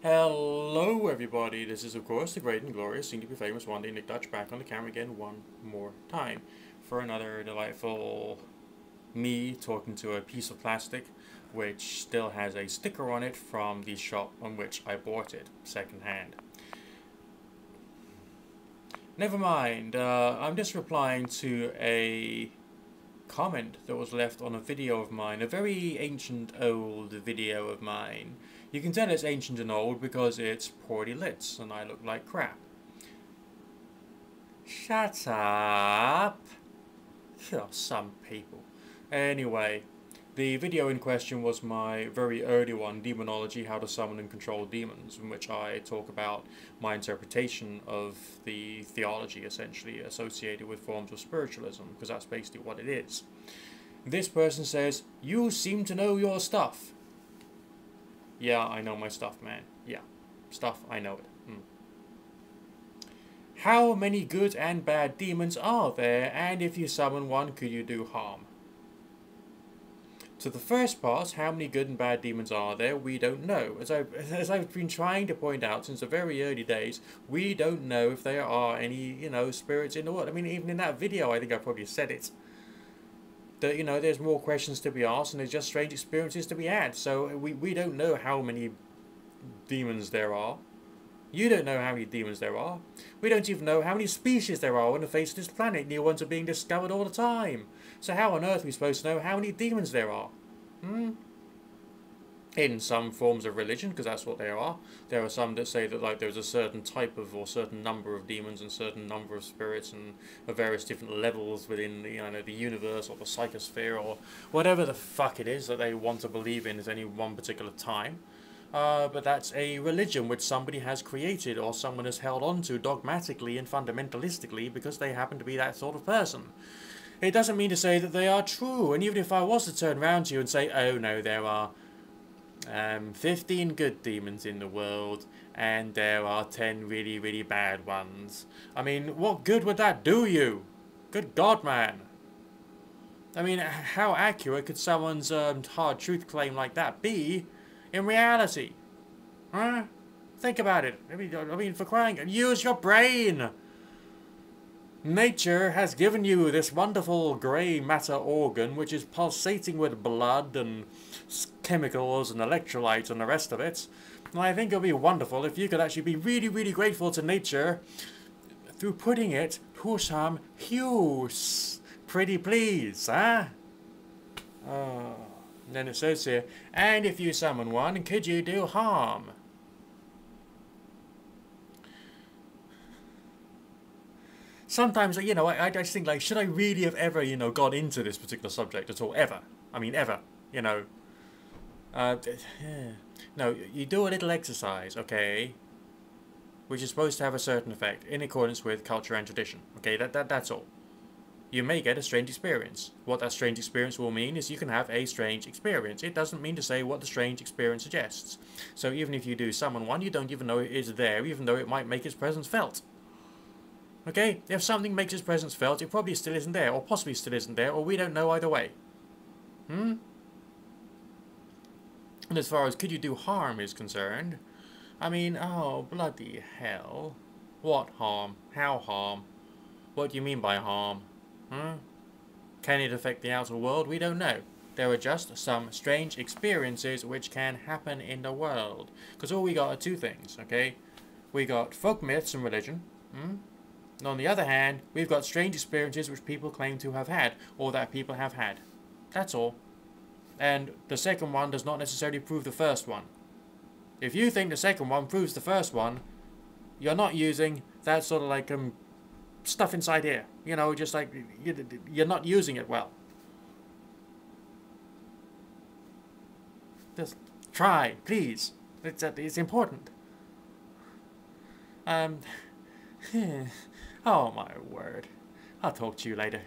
Hello everybody, this is of course the great and glorious, soon to be famous one day Nick Dutch, back on the camera again one more time for another delightful me talking to a piece of plastic which still has a sticker on it from the shop on which I bought it, second hand. Never mind, I'm just replying to a comment that was left on a video of mine, a very ancient old video of mine. You can tell it's ancient and old because it's poorly lit and I look like crap. Shut up! Oh, some people. Anyway, the video in question was my very early one, Demonology, How to Summon and Control Demons, in which I talk about my interpretation of the theology essentially associated with forms of spiritualism, because that's basically what it is. This person says, "You seem to know your stuff." Yeah, I know my stuff, man. Yeah, stuff, I know it. How many good and bad demons are there, and if you summon one, could you do harm? So the first part, how many good and bad demons are there, we don't know. As I've been trying to point out since the very early days, we don't know if there are any, spirits in the world. I mean, even in that video, I think I probably said it. That, there's more questions to be asked and there's just strange experiences to be had. So we don't know how many demons there are. You don't know how many demons there are. We don't even know how many species there are on the face of this planet. New ones are being discovered all the time. So how on earth are we supposed to know how many demons there are? In some forms of religion, because that's what they are. There are some that say that there's a certain type of or certain number of demons and certain number of spirits and various different levels within the universe or the psychosphere or whatever the fuck it is that they want to believe in at any one particular time. But that's a religion which somebody has created or someone has held on to dogmatically and fundamentalistically because they happen to be that sort of person. It doesn't mean to say that they are true, and even if I was to turn around to you and say, oh no, there are 15 good demons in the world and there are 10 really, really bad ones. I mean, what good would that do you? Good God, man. I mean, how accurate could someone's hard truth claim like that be in reality? Huh? Think about it. I mean, for crying, use your brain. Nature has given you this wonderful grey matter organ which is pulsating with blood and chemicals and electrolytes and the rest of it. And I think it would be wonderful if you could actually be really, really grateful to nature through putting it to some use. Pretty please, huh? Oh. Then it says here, and if you summon one, could you do harm? Sometimes, I just think, like, should I really have ever, gone into this particular subject at all? Ever. I mean, ever. No, you do a little exercise, okay? Which is supposed to have a certain effect, in accordance with culture and tradition. Okay, that's all. You may get a strange experience. What that strange experience will mean is you can have a strange experience. It doesn't mean to say what the strange experience suggests. So even if you do summon one, you don't even know it is there, even though it might make its presence felt. Okay? If something makes its presence felt, it probably still isn't there, or possibly still isn't there, or we don't know either way. And as far as could you do harm is concerned, I mean, oh, bloody hell. What harm? How harm? What do you mean by harm? Can it affect the outer world? We don't know. There are just some strange experiences which can happen in the world. Because all we got are two things, okay? We got folk myths and religion. And on the other hand, we've got strange experiences which people claim to have had, or that people have had. That's all. And the second one does not necessarily prove the first one. If you think the second one proves the first one, you're not using that sort of like stuff inside here. Just like you're not using it well. Just try, please. It's important. Oh my word. I'll talk to you later.